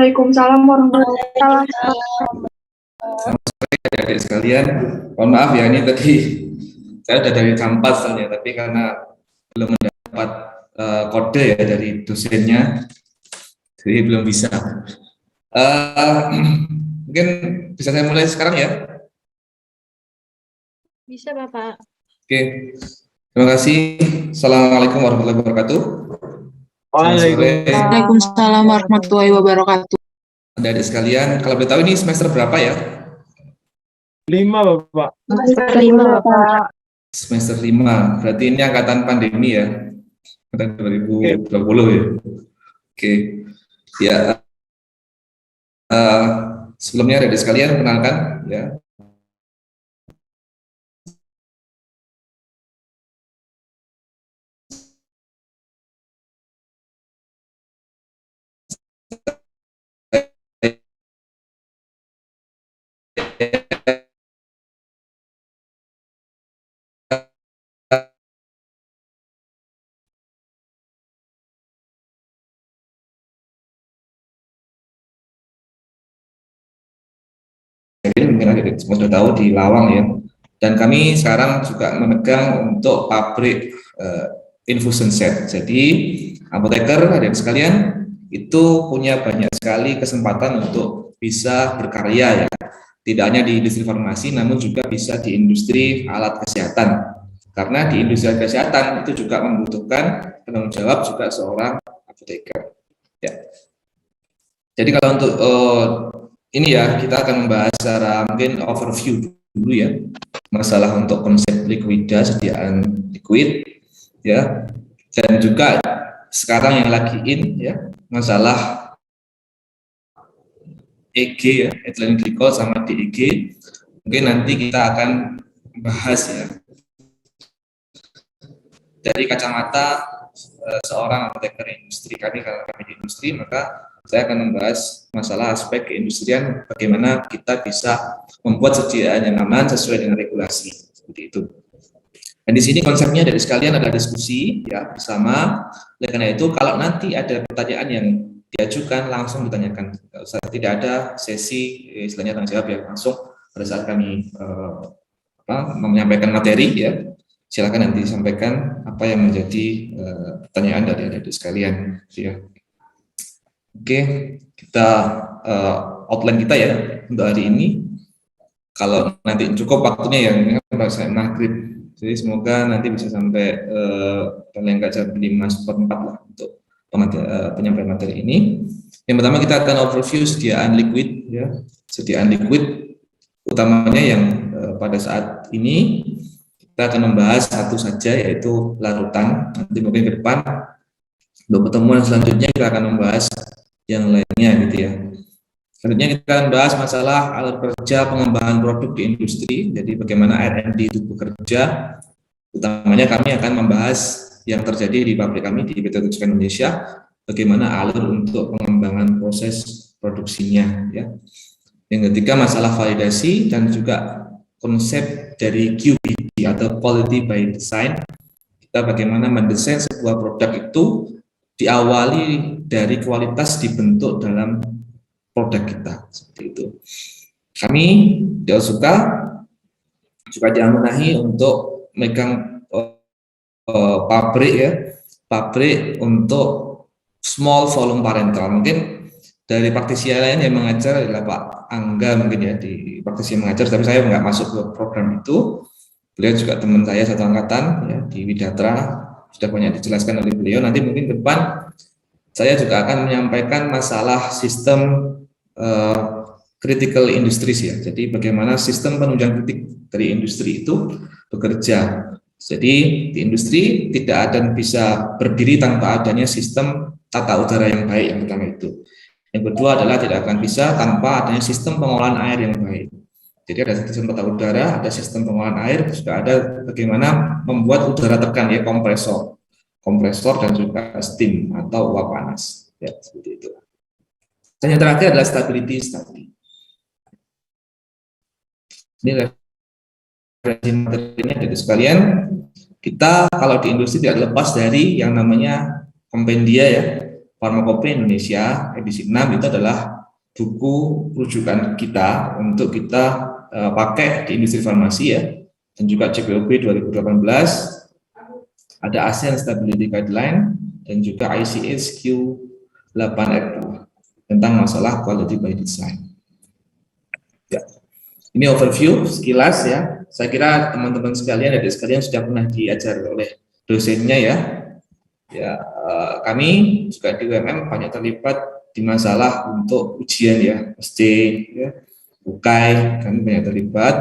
Waalaikumsalam warahmatullahi wabarakatuh. Selamat sore adik-adik sekalian. Mohon maaf ya, ini tadi saya sudah dari jam 4 soalnya, tapi karena belum mendapat kode ya dari dosennya, jadi belum bisa. Mungkin bisa saya mulai sekarang ya? Bisa Bapak. Oke, terima kasih. Assalamualaikum warahmatullahi wabarakatuh. Waalaikumsalam warahmatullahi wabarakatuh. Adik-adik sekalian, kalau boleh tahu ini semester berapa ya? 5 Bapak. Semester 5 Bapak. Semester 5, berarti ini angkatan pandemi ya? Angkatan 2020 ya? Oke, ya. Sebelumnya adik-adik sekalian, kenalkan ya. Mungkin adik sudah tahu di Lawang ya, dan kami sekarang juga memegang untuk pabrik infusion set. Jadi apoteker adik sekalian itu punya banyak sekali kesempatan untuk bisa berkarya ya, tidak hanya di industri farmasi namun juga bisa di industri alat kesehatan, karena di industri kesehatan itu juga membutuhkan penanggung jawab juga seorang apoteker ya. Jadi kalau untuk ini ya, kita akan membahas secara mungkin overview dulu ya, masalah untuk konsep liquida, sediaan liquid ya, dan juga sekarang yang lagi in ya, masalah EG ya, ethylene glycol sama DEG. Mungkin nanti kita akan bahas ya dari kacamata seorang apoteker industri. Karena kami di industri, maka saya akan membahas masalah aspek keindustrian, bagaimana kita bisa membuat sediaan yang aman sesuai dengan regulasi, seperti itu. Dan di sini konsepnya dari sekalian ada diskusi ya bersama. Oleh karena itu, kalau nanti ada pertanyaan yang diajukan langsung ditanyakan, tidak ada sesi istilahnya tanya jawab ya, langsung pada saat kami menyampaikan materi ya, silakan nanti sampaikan apa yang menjadi pertanyaan dari adik-adik sekalian ya. Oke, kita outline kita ya untuk hari ini. Kalau nanti cukup waktunya ya, ini kan saya maghrib, jadi semoga nanti bisa sampai paling nggak jam 5/4 lah untuk penyampaian materi ini. Yang pertama kita akan overview sediaan liquid ya, sediaan liquid utamanya yang pada saat ini kita akan membahas satu saja, yaitu larutan. Nanti mungkin ke depan untuk pertemuan selanjutnya kita akan membahas yang lainnya gitu ya. Selanjutnya kita akan bahas masalah alat kerja pengembangan produk di industri. Jadi bagaimana R&D itu bekerja. Utamanya kami akan membahas yang terjadi di pabrik kami di PT Tujuh Indonesia, bagaimana alur untuk pengembangan proses produksinya ya. Yang ketiga masalah validasi dan juga konsep dari QBD atau Quality by Design. Kita bagaimana mendesain sebuah produk itu diawali dari kualitas dibentuk dalam produk kita, seperti itu. Kami di Osuka juga diamanai untuk megang pabrik ya, pabrik untuk small volume parental. Mungkin dari praktisi lain yang mengajar adalah Pak Angga mungkin ya, di praktisi yang mengajar, tapi saya nggak masuk ke program itu. Beliau juga teman saya satu angkatan ya, di Widatra, sudah banyak dijelaskan oleh beliau. Nanti mungkin ke depan saya juga akan menyampaikan masalah sistem critical industries ya. Jadi bagaimana sistem penunjang kritik dari industri itu bekerja. Jadi di industri tidak akan bisa berdiri tanpa adanya sistem tata udara yang baik, yang pertama itu. Yang kedua adalah tidak akan bisa tanpa adanya sistem pengolahan air yang baik. Jadi ada sistem tata udara, ada sistem pengolahan air, juga ada bagaimana membuat udara tekan ya, kompresor dan juga steam atau uap panas ya, seperti itu. Dan yang terakhir adalah stability study. Ini referensi materinya dari sekalian. Kita kalau di industri tidak lepas dari yang namanya kompendia ya. Farmakope Indonesia edisi 6 itu adalah buku rujukan kita untuk kita pakai di industri farmasi ya, dan juga CPOB 2018, ada ASEAN Stability Guideline, dan juga ICH Q8 tentang masalah quality by design. Ya. Ini overview sekilas ya. Saya kira teman-teman sekalian, adik sekalian sudah pernah diajar oleh dosennya ya. Ya, kami juga di UMM banyak terlibat di masalah untuk ujian ya, SC, ya, UKAI, kami banyak terlibat,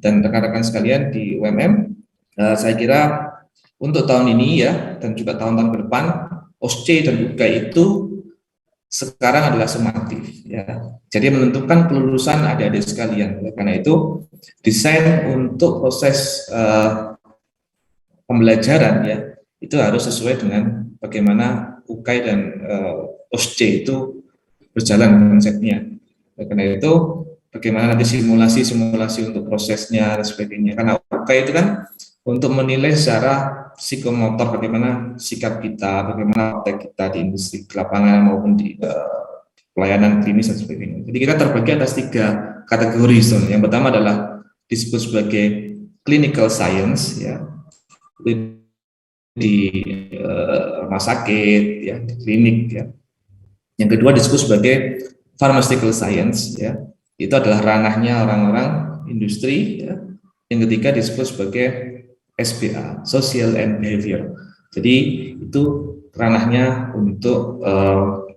dan rekan-rekan sekalian di UMM, saya kira untuk tahun ini ya, dan juga tahun-tahun ke depan, OSCE dan UKAI itu sekarang adalah sumatif ya. Jadi menentukan kelulusan adik-adik sekalian. Karena itu desain untuk proses pembelajaran ya itu harus sesuai dengan bagaimana UKAI dan OSCE itu berjalan konsepnya. Karena itu bagaimana nanti simulasi untuk prosesnya dan sebagainya. Karena UKAI itu kan untuk menilai secara psikomotor bagaimana sikap kita, bagaimana praktek kita di industri di lapangan maupun di pelayanan klinis dan sebagainya. Jadi kita terbagi atas 3 kategori. Yang pertama adalah disebut sebagai clinical science ya, di rumah sakit ya, di klinik ya. Yang kedua disebut sebagai pharmaceutical science ya, itu adalah ranahnya orang-orang industri ya. Yang ketiga disebut sebagai SBA, social and behavior. Jadi itu ranahnya untuk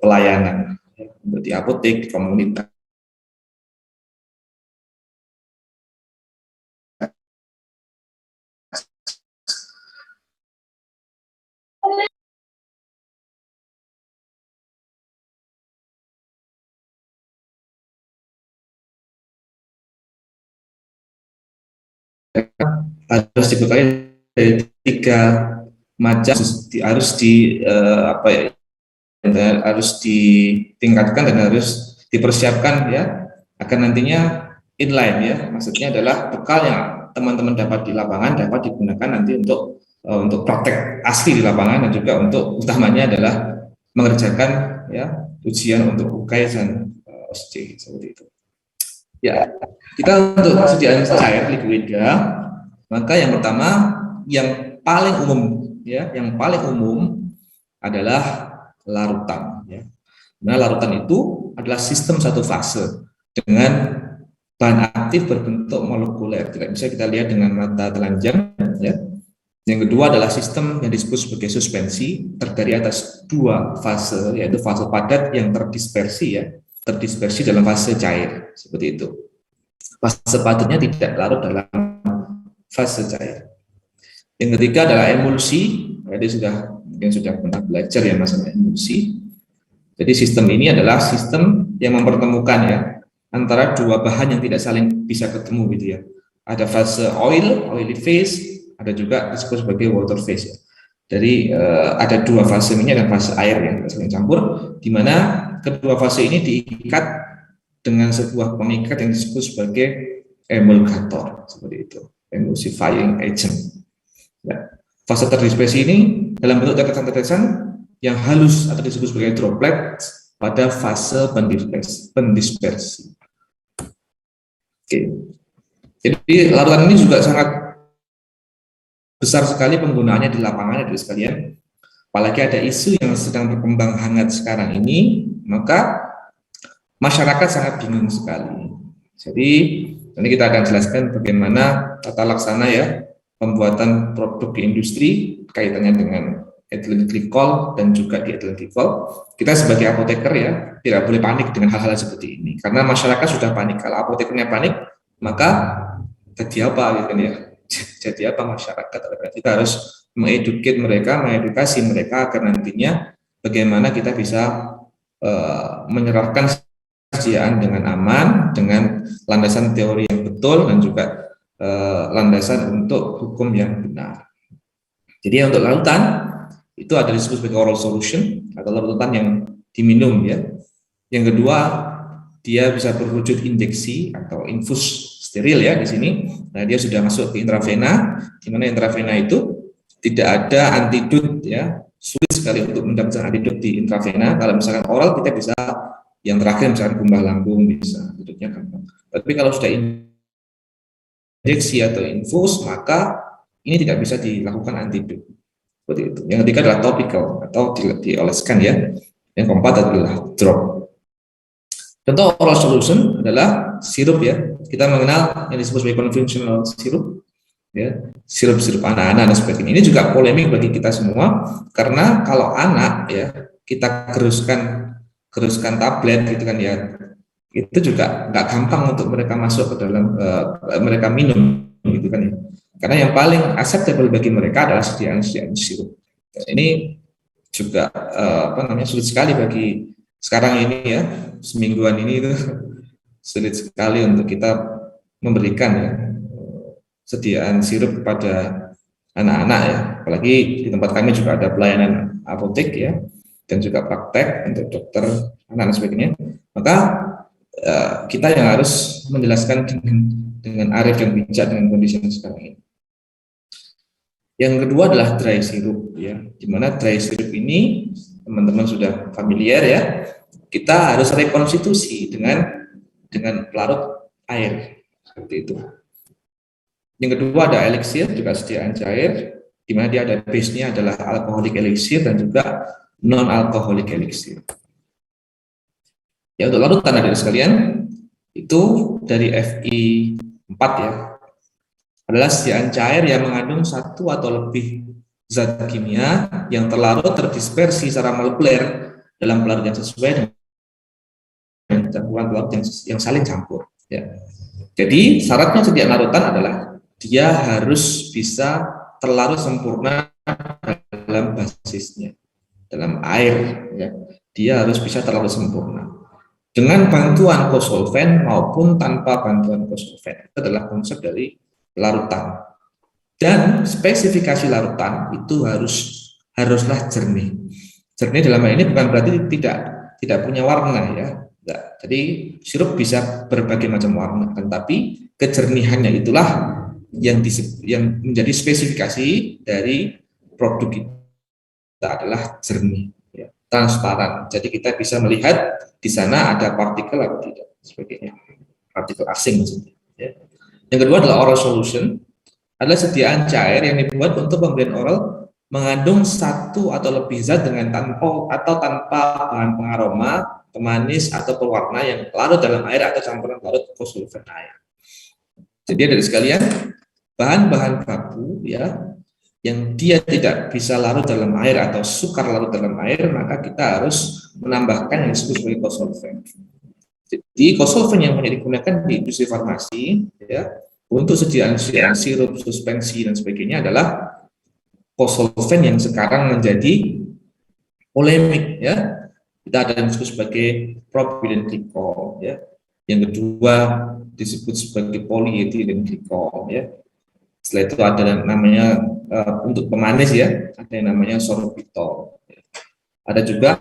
pelayanan ya, untuk di apotek, di komunitas. Harus dibekali dari 3 macam, harus ditingkatkan dan harus dipersiapkan ya, agar nantinya inline ya, maksudnya adalah bekal yang teman-teman dapat di lapangan dapat digunakan nanti untuk praktek asli di lapangan, dan juga untuk utamanya adalah mengerjakan ya ujian untuk UKAI dan OSCE seperti itu. Ya, kita untuk persediaan cair liquida, maka yang pertama yang paling umum ya, yang paling umum adalah larutan ya. Nah, larutan itu adalah sistem satu fase dengan bahan aktif berbentuk molekuler, tidak bisa kita lihat dengan mata telanjang ya. Yang kedua adalah sistem yang disebut sebagai suspensi, terdiri atas 2 fase, yaitu fase padat yang terdispersi dalam fase cair, seperti itu. Fase padatnya tidak larut dalam fase cair. Yang ketiga adalah emulsi, mungkin sudah pernah belajar ya masalah emulsi. Jadi sistem ini adalah sistem yang mempertemukan ya antara 2 bahan yang tidak saling bisa ketemu gitu ya. Ada fase oily phase, ada juga disebut sebagai water phase ya. Jadi ada 2 fase minyak dan fase air yang saling campur, di mana kedua fase ini diikat dengan sebuah pengikat yang disebut sebagai emulgator, seperti itu, emulsifying agent. Ya. Fase terdispersi ini dalam bentuk tetesan-tetesan yang halus atau disebut sebagai droplet pada fase pendispersi. Oke. Jadi larutan ini juga sangat besar sekali penggunaannya di lapangan dari sekalian. Apalagi ada isu yang sedang berkembang hangat sekarang ini, maka masyarakat sangat bingung sekali. Jadi nanti kita akan jelaskan bagaimana tata laksana ya pembuatan produk di industri kaitannya dengan ethylene glycol dan juga diethylene glycol. Kita sebagai apoteker ya tidak boleh panik dengan hal-hal seperti ini, karena masyarakat sudah panik. Kalau apotekernya panik, maka jadi apa gitu ya? Jadi apa masyarakat? Kita harus mengedukasi mereka agar nantinya bagaimana kita bisa menyerahkan kesejahteraan dengan aman, dengan landasan teori yang betul, dan juga landasan untuk hukum yang benar. Jadi untuk larutan itu ada disebut sebagai oral solution atau larutan yang diminum ya. Yang kedua, dia bisa berwujud injeksi atau infus steril ya di sini. Nah, dia sudah masuk ke intravena, di mana intravena itu tidak ada antidot ya, sulit sekali untuk mendapatkan antidot di intravena. Kalau misalkan oral kita bisa yang terakhir misalkan gumbah lambung bisa, antidotnya gampang. Tapi kalau sudah injeksi atau infus maka ini tidak bisa dilakukan antidot. Seperti itu. Yang ketiga adalah topical atau dioleskan ya. Yang keempat adalah drop. Contoh oral solution adalah sirup ya. Kita mengenal yang disebut sebagai conventional sirup ya, sirup-sirup anak-anak dan sebagainya. Ini juga polemik bagi kita semua karena kalau anak ya kita geruskan tablet gitu kan ya, itu juga nggak gampang untuk mereka masuk ke dalam mereka minum gitu kan ya. Karena yang paling acceptable bagi mereka adalah sediaan sirup. Ini juga sulit sekali bagi sekarang ini ya, semingguan ini itu sulit sekali untuk kita memberikan ya sediaan sirup kepada anak-anak ya, apalagi di tempat kami juga ada pelayanan apotek ya, dan juga praktek untuk dokter anak dan sebagainya. Maka kita yang harus menjelaskan dengan arif dan bijak dengan kondisi yang sekarang ini. Yang kedua adalah dry syrup ya, dimana dry syrup ini teman-teman sudah familiar ya, kita harus rekonstitusi dengan pelarut air seperti itu. Yang kedua ada elixir, juga sediaan cair, di mana dia ada base-nya adalah alkoholik elixir dan juga non-alkoholik elixir. Ya, untuk larutan adik sekalian, itu dari Fi 4 ya, adalah sediaan cair yang mengandung satu atau lebih zat kimia yang terlarut terdispersi secara molekuler dalam pelarut yang sesuai dengan campuran pelarut yang saling campur. Ya. Jadi syaratnya sediaan larutan adalah dia harus bisa terlarut sempurna dalam basisnya, dalam air ya. Dia harus bisa terlarut sempurna dengan bantuan kosolven maupun tanpa bantuan kosolven. Itu adalah konsep dari larutan. Dan spesifikasi larutan itu haruslah jernih. Jernih dalam hal ini bukan berarti tidak punya warna ya. Enggak. Jadi sirup bisa berbagai macam warna, tetapi kejernihannya itulah yang menjadi spesifikasi dari produk kita adalah jernih, ya, transparan. Jadi kita bisa melihat di sana ada partikel atau tidak, sebagainya. Partikel asing maksudnya. Ya. Yang kedua adalah oral solution, adalah sediaan cair yang dibuat untuk pemberian oral mengandung satu atau lebih zat dengan tanpa bahan pengaroma, pemanis atau pewarna yang larut dalam air atau campuran larut kosolven air. Jadi dari sekalian bahan-bahan baku ya yang dia tidak bisa larut dalam air atau sukar larut dalam air, maka kita harus menambahkan yang disebut sebagai kosolven. Jadi kosolven yang banyak digunakan di industri farmasi ya untuk sediaan sirup, suspensi dan sebagainya adalah kosolven yang sekarang menjadi polemik ya. Kita ada yang disebut sebagai propylen glikol ya. Yang kedua disebut sebagai polyethylene glikol ya. Setelah itu ada yang namanya untuk pemanis ya, ada yang namanya sorbitol. Ada juga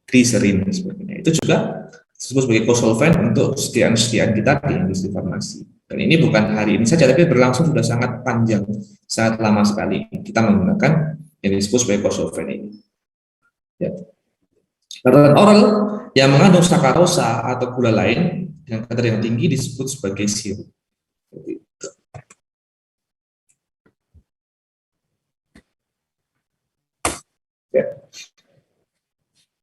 gliserin dan sebagainya. Itu juga disebut sebagai kosolven untuk sediaan kita di industri farmasi. Dan ini bukan hari ini saja, tapi berlangsung sudah sangat panjang, sangat lama sekali kita menggunakan yang disebut sebagai kosolven ini. Ya. Larutan oral yang mengandung sakarosa atau gula lain dengan kadar yang tinggi disebut sebagai sirup. Ya.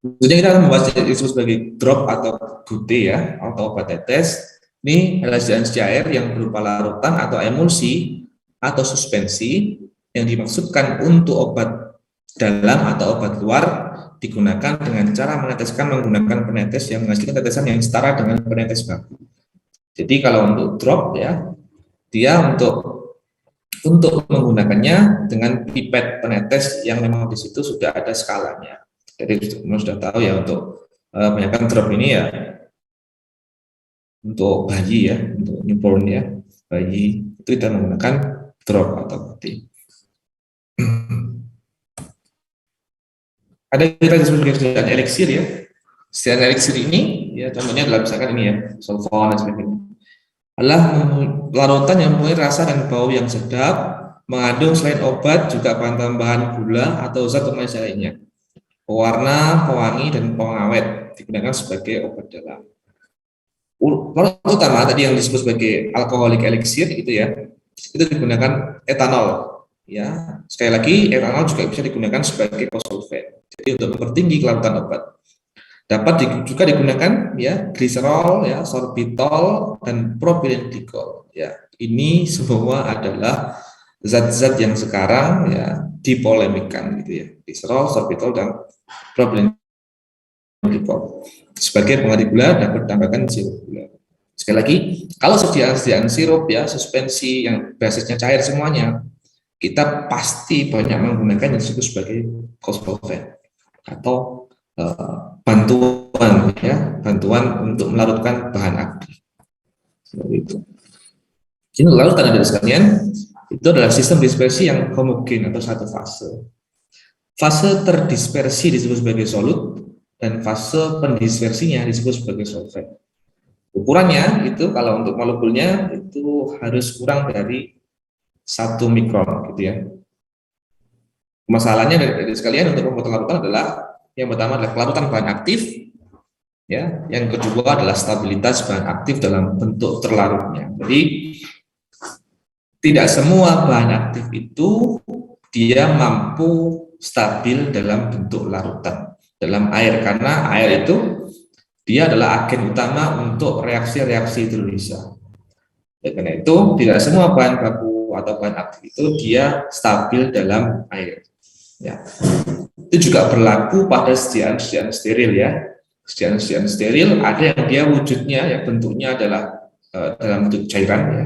Jadi kita akan membahas yang disebut sebagai drop atau gute ya, atau obat tetes. Ini adalah sediaan cair yang berupa larutan atau emulsi atau suspensi yang dimaksudkan untuk obat dalam atau obat luar digunakan dengan cara meneteskan menggunakan penetes yang menghasilkan tetesan yang setara dengan penetes baku. Jadi kalau untuk drop ya, dia untuk menggunakannya dengan pipet penetes yang memang di situ sudah ada skalanya. Jadi sudah tahu ya untuk kebanyakan drop ini ya untuk bayi ya, untuk newborn ya, bayi itu kita menggunakan drop atau putih. Ada kita disebut sediaan elixir ya. Sediaan elixir ini ya contohnya adalah misalkan ini ya, sulfon dan sebagainya. Adalah larutan yang mempunyai rasa dan bau yang sedap, mengandung selain obat juga bahan tambahan gula atau zat pemanis lainnya. pewarna, pewangi, dan pengawet digunakan sebagai obat dalam. Kalau utama tadi yang disebut sebagai alkoholik elixir itu ya, itu digunakan etanol. Ya, sekali lagi etanol juga bisa digunakan sebagai kosolvent. Jadi untuk mempertinggi kelarutan obat. Dapat juga digunakan ya gliserol, ya sorbitol, dan propylenglikol. Ya, ini semua adalah zat-zat yang sekarang ya dipolemikan gitu ya. Gliserol, sorbitol, dan propylenglikol sebagai pengganti gula dapat ditambahkan sirup gula. Sekali lagi, kalau sediaan sirup ya suspensi yang basisnya cair semuanya, kita pasti banyak menggunakan yang disebut sebagai kosolvent atau bantuan ya, bantuan untuk melarutkan bahan aktif. Seperti itu. Jadi larutan ada sekalian itu adalah sistem dispersi yang homogen atau satu fase. Fase terdispersi disebut sebagai solut dan fase pendispersinya disebut sebagai solvent. Ukurannya itu kalau untuk molekulnya itu harus kurang dari 1 mikron gitu ya. Masalahnya dari sekalian untuk membuat larutan adalah yang pertama adalah kelarutan bahan aktif, ya. Yang kedua adalah stabilitas bahan aktif dalam bentuk terlarutnya. Jadi tidak semua bahan aktif itu dia mampu stabil dalam bentuk larutan dalam air, karena air itu dia adalah agen utama untuk reaksi-reaksi hidrolisa. Karena itu tidak semua bahan baku atau bahan aktif itu dia stabil dalam air. Ya. Itu juga berlaku pada sediaan-sediaan steril ya. Sediaan-sediaan steril ada yang dia wujudnya ya bentuknya adalah dalam bentuk cairan ya.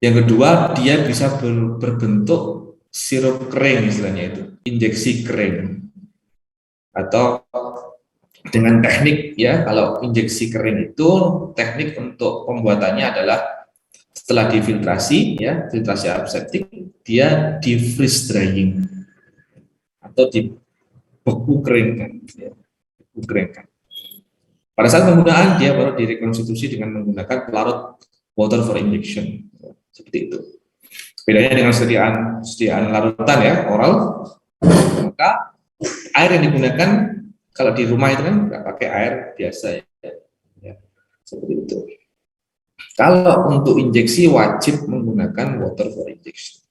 Yang kedua dia bisa berbentuk sirup kering istilahnya itu, injeksi kering. Atau dengan teknik ya, kalau injeksi kering itu teknik untuk pembuatannya adalah setelah difiltrasi ya, filtrasi aseptik, dia di freeze drying atau dibeku keringkan ya, beku keringkan. Pada saat penggunaan dia baru direkonstitusi dengan menggunakan pelarut water for injection seperti itu. Bedanya dengan sediaan larutan ya oral, maka air yang digunakan kalau di rumah itu kan nggak pakai air biasa ya, seperti itu. Kalau untuk injeksi wajib menggunakan water for injection.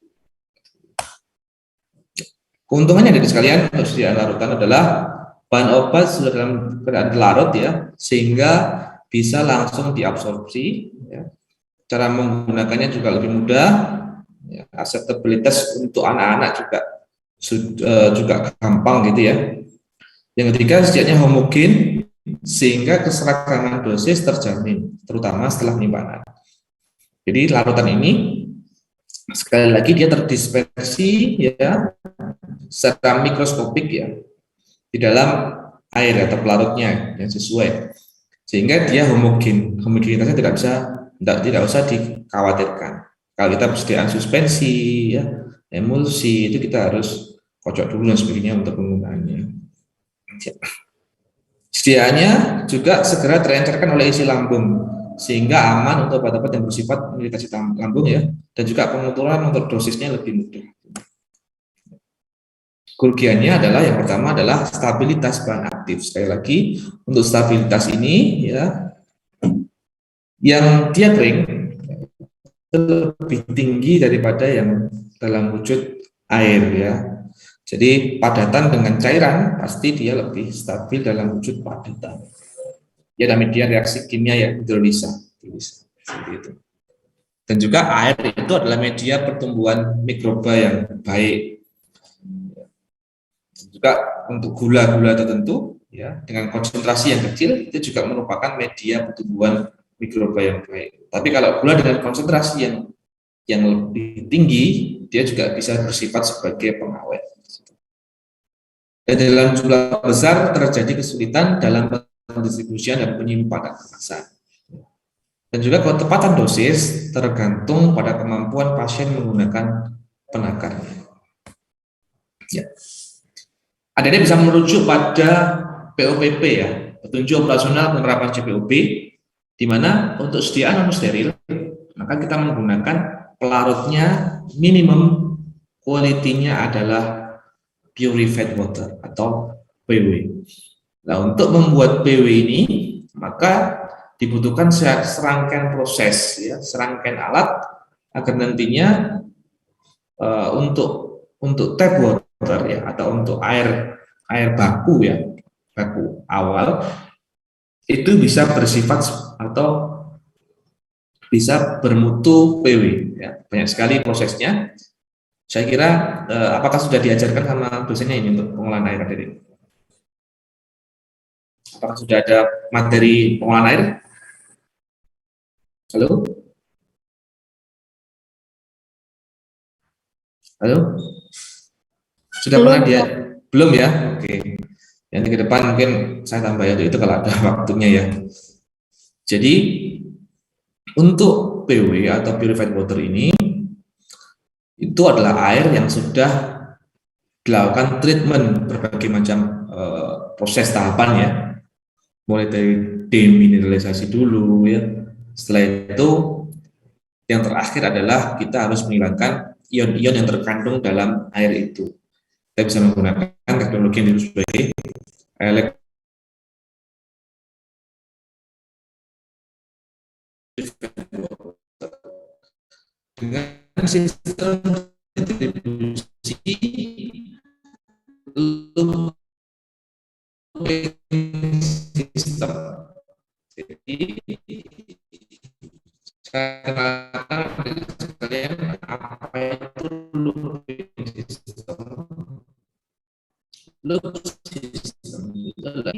Keuntungannya dari sekalian untuk sediaan larutan adalah bahan obat sudah dalam keadaan larut ya, sehingga bisa langsung diabsorpsi. Ya. Cara menggunakannya juga lebih mudah. Ya, akseptabilitas untuk anak-anak juga gampang gitu ya. Yang ketiga, sediaannya homogen sehingga keseragaman dosis terjamin, terutama setelah penyimpanan. Jadi larutan ini sekali lagi dia terdispersi ya secara mikroskopik ya di dalam air atau pelarutnya yang sesuai, sehingga dia homogen. Homogenitasnya tidak usah dikhawatirkan. Kalau kita persediaan suspensi ya, emulsi itu kita harus kocok dulu dan sebagainya untuk penggunaannya. Sediaannya juga segera terencerkan oleh isi lambung sehingga aman untuk obat-obat yang bersifat iritasi lambung ya, dan juga pengaturan untuk dosisnya lebih mudah. Kerugiannya adalah yang pertama adalah stabilitas bahan aktif. Sekali lagi untuk stabilitas ini ya, yang dia kering lebih tinggi daripada yang dalam wujud air ya. Jadi padatan dengan cairan pasti dia lebih stabil dalam wujud padatan. Ya, dan media reaksi kimia ya hidrolisa seperti itu. Dan juga air itu adalah media pertumbuhan mikroba yang baik. Juga untuk gula-gula tertentu ya dengan konsentrasi yang kecil itu juga merupakan media pertumbuhan mikroba yang baik. Tapi kalau gula dengan konsentrasi yang lebih tinggi dia juga bisa bersifat sebagai pengawet. Dan dalam jumlah besar terjadi kesulitan dalam pendistribusian dan penyimpanan kemasan. Dan juga ketepatan dosis tergantung pada kemampuan pasien menggunakan penakarnya. Ya. Adik-adik bisa merujuk pada POPP ya, petunjuk operasional penerapan CPOP, di mana untuk sediaan non steril maka kita menggunakan pelarutnya minimum quality-nya adalah purified water atau PW. Nah, untuk membuat PW ini maka dibutuhkan serangkaian proses, ya, serangkaian alat agar nantinya untuk tap water, ya, atau untuk air baku, ya, baku awal itu bisa bersifat atau bisa bermutu PW, ya. Banyak sekali prosesnya. Saya kira apakah sudah diajarkan sama dosennya ini untuk pengolahan air tadi? Apakah sudah ada materi pengolahan air? Halo? Halo? Sudah Belum, pernah dia? Pak. Belum, ya? Oke. Nanti ke depan mungkin saya tambah ya itu kalau ada waktunya, ya. Jadi untuk PW atau purified water ini itu adalah air yang sudah dilakukan treatment berbagai macam proses tahapan, ya, mulai dari demineralisasi dulu, ya. Setelah itu yang terakhir adalah kita harus menghilangkan ion-ion yang terkandung dalam air itu. Kita bisa menggunakan teknologi yang disebut sebagai dengan sistem distribusi looping system. Jadi sekarang sekalian apa itu looping system? Loop system itu adalah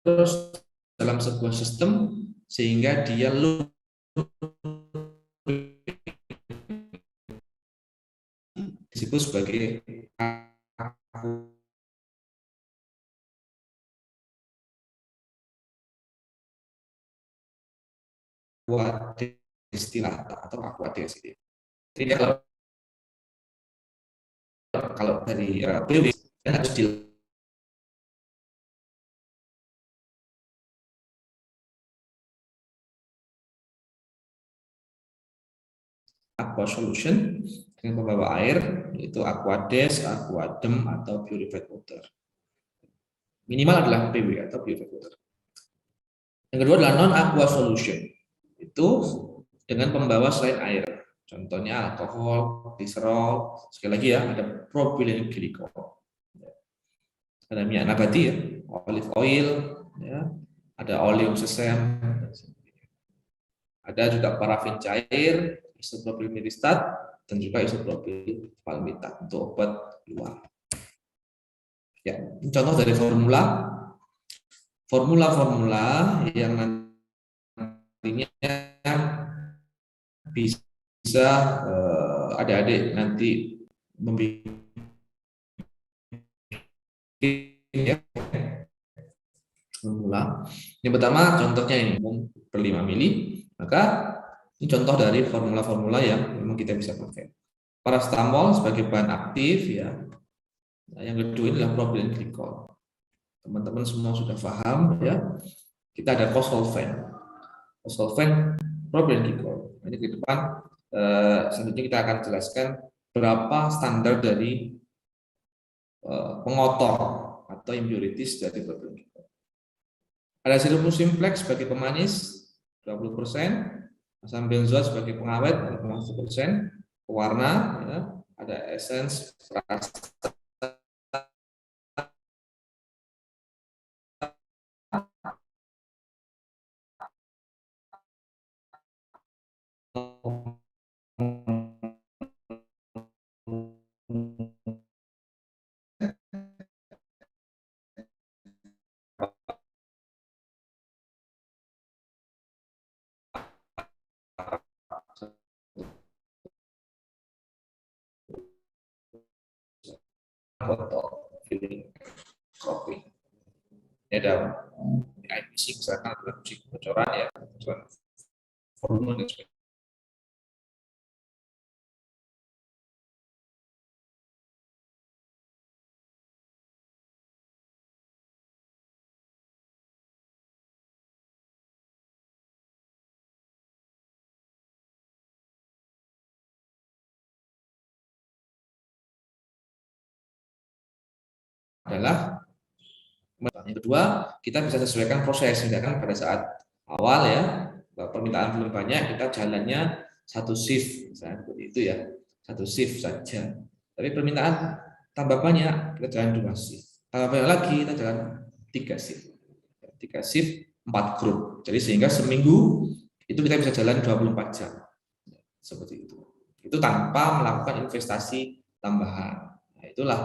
terus dalam sebuah sistem sehingga dia loop disebut sebagai aqua destillata atau aqua destillata. Jadi kalau dari PW harus di aqua solution dengan pembawa air, yaitu aquades, aquadem atau purified water. Minimal adalah PW atau purified water. Yang kedua adalah non aqua solution, itu dengan pembawa selain air. Contohnya alkohol, gliserol, sekali lagi, ya, ada propylene glycol, ada minyak nabati, ya, olive oil, ya, ada oleum sesam, ada juga parafin cair, isopropyl miristat, dan juga isopropyl palmitat untuk obat luar. Ya, contoh dari formula yang nantinya bisa adik-adik nanti membuat, ya, formula. Yang pertama contohnya ini per 5 mili, maka ini contoh dari formula-formula yang memang kita bisa pakai. Paracetamol sebagai bahan aktif, ya. Nah, yang kedua adalah propylene glycol. Teman-teman semua sudah paham, ya. Kita ada kosolven, propylene glycol. Ini ke depan selanjutnya kita akan jelaskan berapa standar dari pengotor atau impurities dari propylene glycol. Ada sirup simplex sebagai pemanis 20%, asam benzoat sebagai pengawet 1%, pewarna, ya. Ada essence atau filling kopi. Ini ada IPC misalkan adalah uji kebocoran, ya, volume dan sebagainya. adalah yang kedua, kita bisa sesuaikan proses. Misalkan pada saat awal ya, permintaan belum banyak, kita jalannya satu shift, misalnya seperti itu ya, satu shift saja. Tapi permintaan tambah banyak, kita jalan 2 shift. Tambah banyak lagi, kita jalan 3 shift. 3 shift, 4 grup. Jadi sehingga seminggu itu kita bisa jalan 24 jam. Seperti itu. Itu tanpa melakukan investasi tambahan. Nah, itulah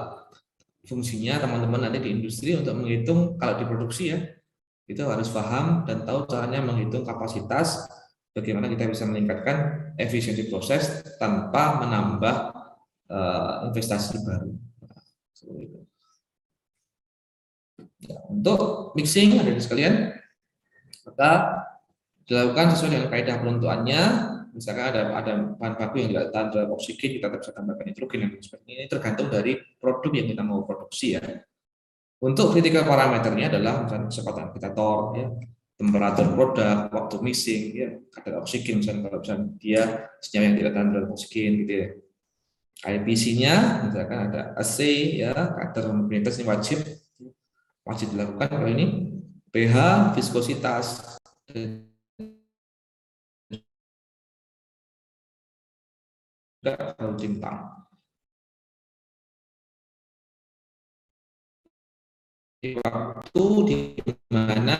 fungsinya teman-teman nanti di industri untuk menghitung kalau diproduksi ya, itu harus paham dan tahu caranya menghitung kapasitas, bagaimana kita bisa meningkatkan efisiensi proses tanpa menambah investasi baru. Ya, untuk mixing ada di sekalian, maka dilakukan sesuai dengan kaidah penentuannya. Misalkan ada bahan baku yang tidak tahan terhadap oksigen, kita bisa tambahkan nitrogen dan sebagainya. Ini tergantung dari produk yang kita mau produksi ya. Untuk critical parameternya adalah misalnya kecepatan agitator, ya, temperatur produk, waktu mixing, ya, kadar oksigen misalnya kalau misalnya dia senyawa yang tidak tahan terhadap oksigen gitu ya. IPC-nya misalkan ada AC ya, kadar homogenitas ini wajib dilakukan kalau ini, pH, viskositas, dan melting time. Waktu di mana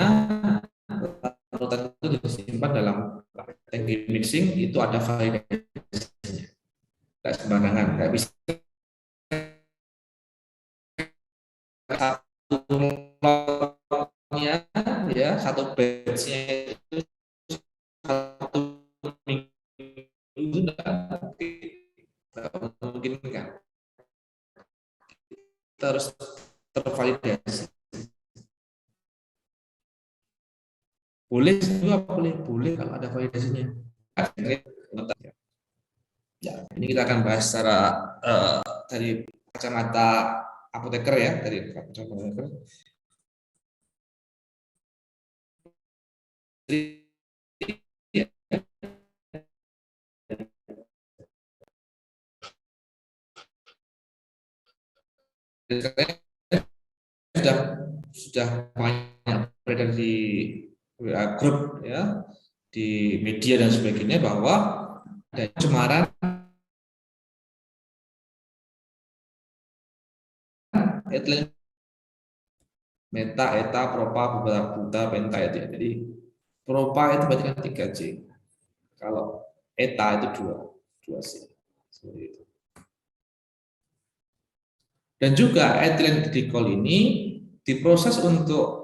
larutan itu disimpan dalam tangki mixing itu ada validasinya, nggak sembarangan, nggak bisa satu lotnya ya, satu batch-nya itu satu minggu itu nggak mungkin kan, kita harus tervalidasi. Boleh juga boleh kalau ada validasinya. Ya, ini kita akan bahas secara dari kacamata apoteker ya, dari kacamata apoteker. Sudah banyak beredar di WA grup ya, di media dan sebagainya bahwa ada cemaran etilen, meta, eta, propa, buta, penta itu ya. Jadi propa itu berarti kan 3C. Kalau eta itu 2C. Seperti itu. Dan juga etilen glikol ini diproses untuk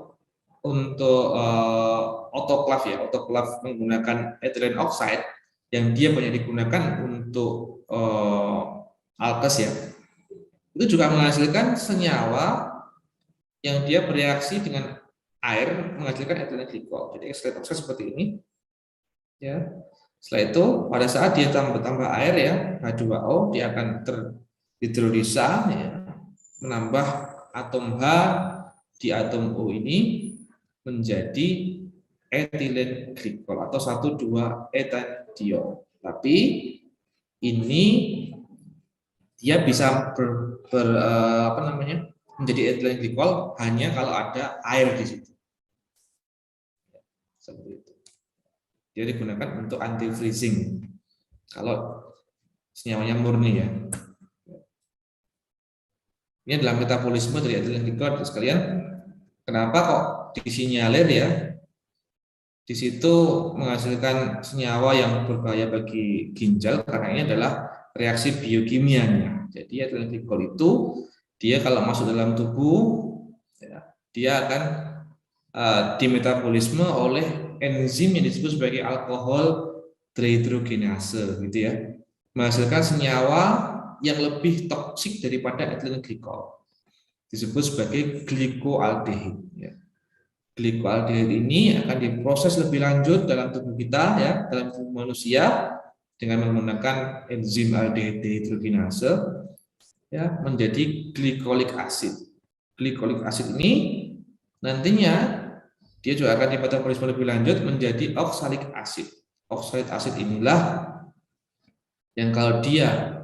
autoclave ya, autoclave menggunakan ethylene oxide yang dia banyak digunakan untuk alkes ya. Itu juga menghasilkan senyawa yang dia bereaksi dengan air menghasilkan ethylene glikol. Jadi ethylene oxide seperti ini. Ya. Setelah itu pada saat dia tambah air ya, H2O, dia akan terhidrolisa ya, menambah atom H di atom O ini menjadi etilen glikol atau 1,2 etadiol. Tapi ini dia bisa menjadi etilen glikol hanya kalau ada air di situ. Seperti itu. Dia digunakan untuk anti freezing. Kalau senyawanya murni ya. Ini adalah metabolisme dari etilen glikol sekalian. Kenapa kok disinyalir ya? Di situ menghasilkan senyawa yang berbahaya bagi ginjal karena ini adalah reaksi biokimianya. Jadi etilen glikol itu dia kalau masuk dalam tubuh ya, dia akan dimetabolisme oleh enzim yang disebut sebagai alkohol dehidrogenase gitu ya. Menghasilkan senyawa yang lebih toksik daripada etilen glikol. Disebut sebagai glikoaldehid ya. Glikoaldehid ini akan diproses lebih lanjut dalam tubuh kita ya, dalam tubuh manusia dengan menggunakan enzim aldehid dehidrogenase ya, menjadi glikolik asid. Glikolik asid ini nantinya dia juga akan dimetabolisme lebih lanjut menjadi oksalik asid. Oksalik asid inilah yang kalau dia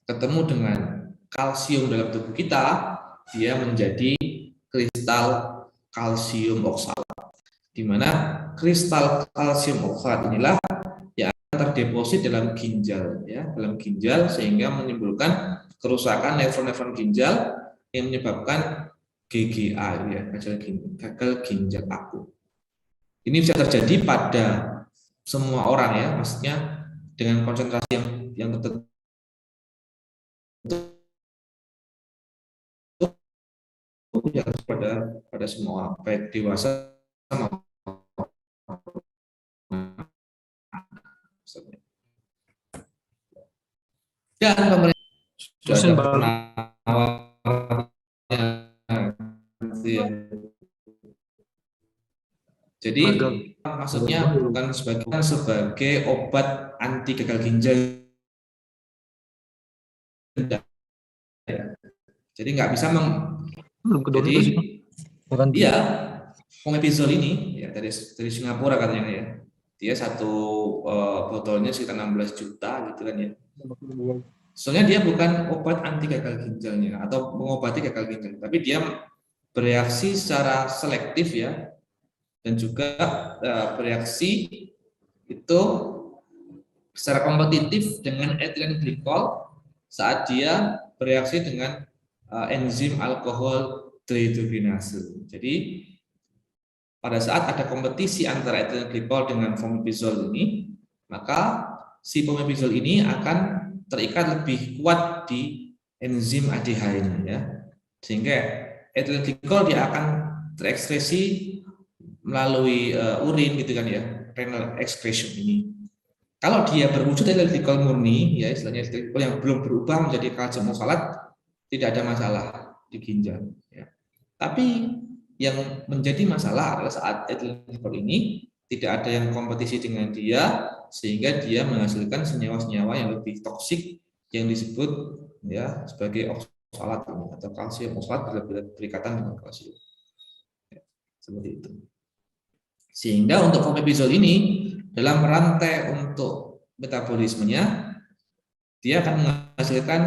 ketemu dengan kalsium dalam tubuh kita, dia menjadi kristal kalsium oksalat, di mana kristal kalsium oksalat inilah yang terdeposit dalam ginjal, ya, dalam ginjal, sehingga menimbulkan kerusakan nefron-nefron ginjal yang menyebabkan GGA, ya, gagal ginjal akut. Ini bisa terjadi pada semua orang, ya, maksudnya dengan konsentrasi yang tertentu ya, pada semua orang, baik dewasa maupun dan pemerintah sudah jadi maksudnya bukan sebagai obat anti gagal ginjal, jadi nggak bisa jadi dia omeprazole ini, ya, dari Singapura katanya, ya, dia satu botolnya sekitar 16 juta gitu kan, ya. Soalnya dia bukan obat anti gagal ginjalnya atau mengobati gagal ginjal, tapi dia bereaksi secara selektif, ya, dan juga bereaksi itu secara kompetitif dengan ethylene glycol saat dia bereaksi dengan enzim alkohol dehidrogenase. Jadi pada saat ada kompetisi antara ethylene glycol dengan fomepizole ini, maka si fomepizole ini akan terikat lebih kuat di enzim ADH ini, ya, sehingga ethylene glycol dia akan terekskresi melalui urin gitu kan, ya, renal excretion ini. Kalau dia berwujud ethylene glycol murni, ya, istilahnya ethylene glycol yang belum berubah menjadi kalsium oksalat, tidak ada masalah di ginjal, ya. Tapi yang menjadi masalah adalah saat ethylene glycol ini tidak ada yang kompetisi dengan dia, sehingga dia menghasilkan senyawa-senyawa yang lebih toksik yang disebut, ya, sebagai oksalat atau kalsium oksalat berikatan dengan kalsium, ya, seperti itu. Sehingga untuk fomepizole ini dalam rantai untuk metabolismenya dia akan menghasilkan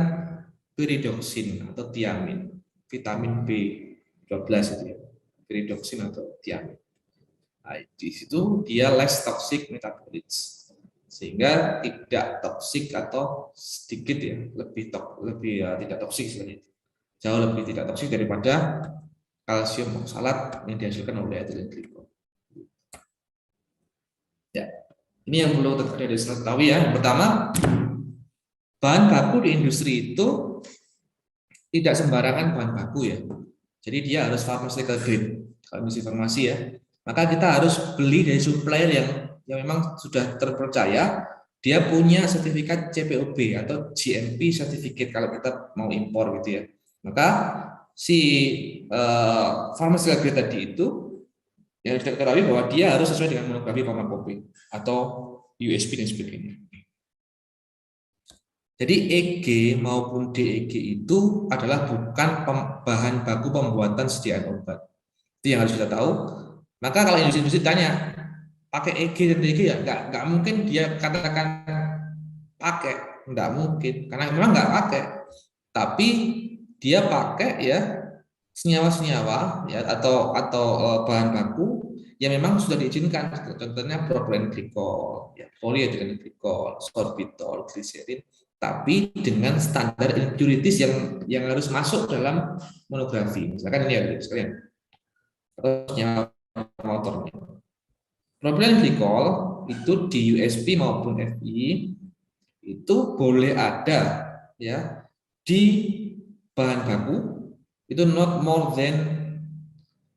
piridoksin atau tiamin, vitamin B12 itu, ya, piridoksin atau tiamin. Nah, di situ dia less toxic metabolites, sehingga tidak toksik atau sedikit, ya, lebih tidak toksik sebenarnya, jauh lebih tidak toksik daripada kalsium oksalat yang dihasilkan oleh ethylene glycol. Ya, ini yang perlu diketahui, ya. Yang pertama, bahan baku di industri itu tidak sembarangan bahan baku, ya. Jadi dia harus pharmaceutical grade. Kalau industri farmasi, ya, maka kita harus beli dari supplier yang memang sudah terpercaya, dia punya sertifikat CPOB atau GMP certificate kalau kita mau impor gitu, ya. Maka si pharmaceutical grade tadi itu yang kita ketahui bahwa dia harus sesuai dengan monografi farmakope atau USP dan sebagainya. Jadi EG maupun DEG itu adalah bukan bahan baku pembuatan sediaan obat. Itu yang harus kita tahu. Maka kalau industri tanya pakai EG dan DEG, ya nggak mungkin dia katakan pakai, nggak mungkin, karena memang nggak pakai. Tapi dia pakai, ya, senyawa-senyawa, ya, atau bahan baku yang memang sudah diizinkan, contohnya propylene glycol, ya, polyethylene glycol, sorbitol, gliserin, tapi dengan standar impurities yang harus masuk dalam monografi. Misalkan ini, ya, sekalian, terusnya motornya. Propylene glycol itu di USP maupun FI itu boleh ada, ya, di bahan baku itu not more than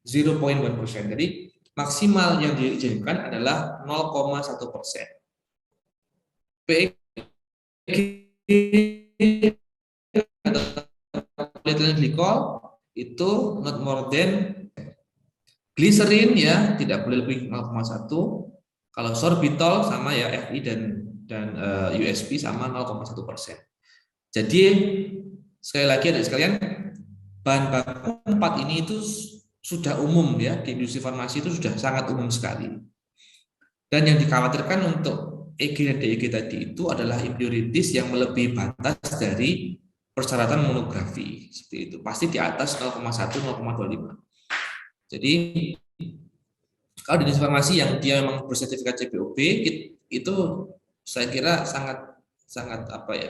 0.1%. Jadi maksimal yang diizinkan adalah 0,1%. PEG atau polyethylene glycol itu not more than, gliserin, ya, tidak boleh lebih 0,1. Kalau sorbitol sama, ya, FI dan USP sama 0,1%. Jadi sekali lagi, adik sekalian, bahan baku 4 ini itu sudah umum, ya, di industri farmasi itu sudah sangat umum sekali. Dan yang dikhawatirkan untuk EG dan DEG tadi itu adalah impurities yang melebihi batas dari persyaratan monografi seperti itu, pasti di atas 0,1 0,25. Jadi kalau di farmasi yang dia memang bersertifikat CPOB itu saya kira sangat apa ya,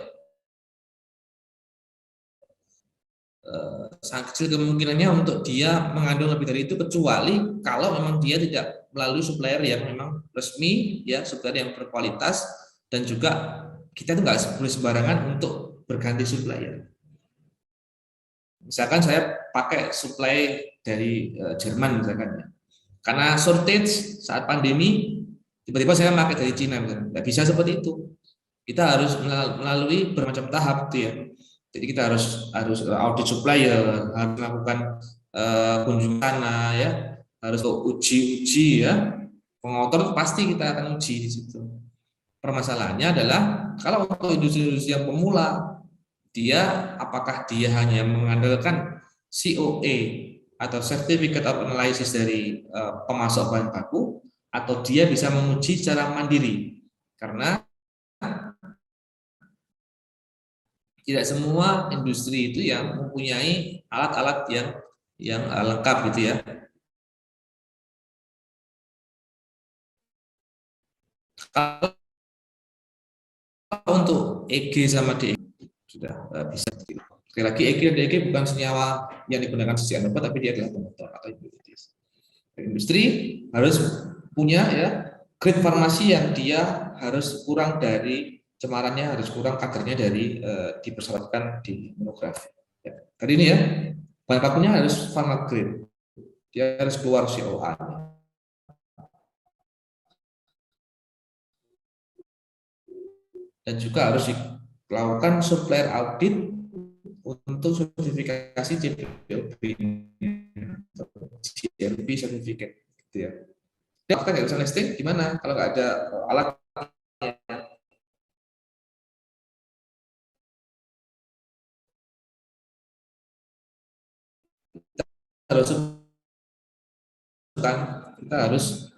sangat kecil kemungkinannya untuk dia mengandung lebih dari itu, kecuali kalau memang dia tidak melalui supplier yang memang resmi ya, supplier yang berkualitas, dan juga kita itu nggak boleh sembarangan untuk berganti supplier. Misalkan saya pakai supply dari Jerman misalkan, karena shortage saat pandemi, tiba-tiba saya pakai dari Cina misalkan. Nggak bisa seperti itu. Kita harus melalui bermacam tahap gitu ya. Jadi kita harus audit supplier, harus melakukan kunjungan sana ya, harus uji ya. Pengotor pasti kita akan uji di situ. Permasalahannya adalah kalau untuk industri-industri yang pemula, dia apakah dia hanya mengandalkan COA atau Certificate of Analysis dari pemasok bahan baku, atau dia bisa menguji secara mandiri, karena tidak semua industri itu yang mempunyai alat-alat yang lengkap gitu ya. Kalau untuk EG sama DEG sudah bisa. Sekali lagi, EG dan DEG bukan senyawa yang digunakan secara obat, tapi dia adalah pemotor atau impurities. Industri harus punya ya grade farmasi yang dia harus kurang dari cemarannya, harus kurang kadarnya dari dipersyaratkan di monografi. Ya. Tadi ini ya, bahan bakunya harus pharma grade, dia harus keluar COA. Dan juga harus dilakukan supplier audit untuk sertifikasi CPOB, CRB certificate gitu ya. Kita nggak bisa nesting gimana kalau nggak ada alat. Kita harus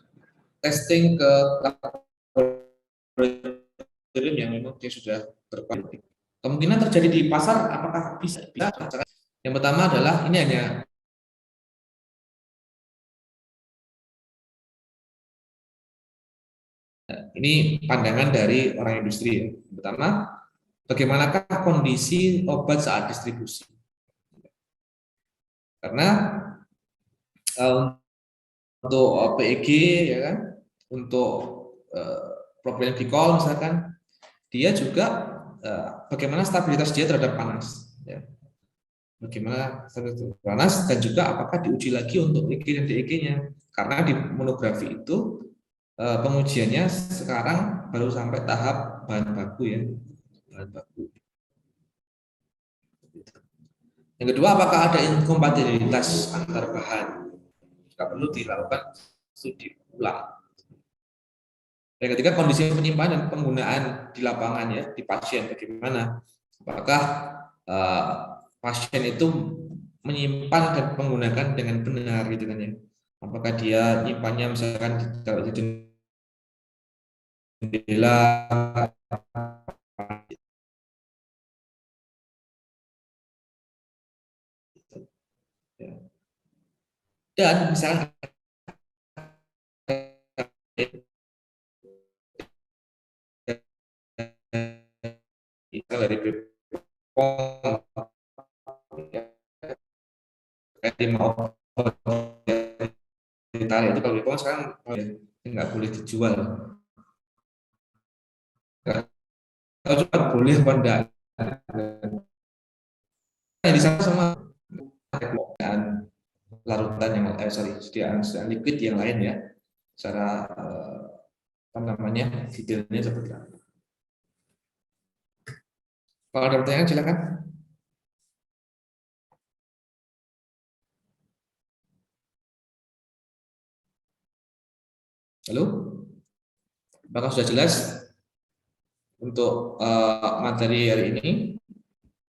testing ke laboratorium yang memang dia sudah terkualifikasi. Kemungkinan terjadi di pasar apakah bisa? Yang pertama adalah ini hanya ini pandangan dari orang industri ya. Pertama, bagaimanakah kondisi obat saat distribusi? Karena untuk PEG ya kan, untuk propylene glycol misalkan, dia juga bagaimana stabilitas dia terhadap panas ya. Bagaimana stabilitas panas, dan juga apakah diuji lagi untuk EG dan DEG-nya, karena di monografi itu pengujiannya sekarang baru sampai tahap bahan baku ya, bahan baku. Yang kedua, apakah ada inkompatibilitas antar bahan? Jika perlu dilakukan studi ulang. Yang ketiga, kondisi penyimpanan dan penggunaan di lapangan ya, di pasien bagaimana? Apakah pasien itu menyimpan dan menggunakan dengan benar gitu kan ya? Apakah dia nyimpannya misalkan di jendela dan misalkan dari BPOM mau ditarik itu, kalau BPOM sekarang nggak boleh dijual. Kalau cuma boleh apa enggak? Di sana sama larutan yang sediaan liquid yang lain ya, secara apa namanya, detailnya seperti apa. Kalau ada pertanyaan silakan. Halo, apakah sudah jelas untuk materi hari ini?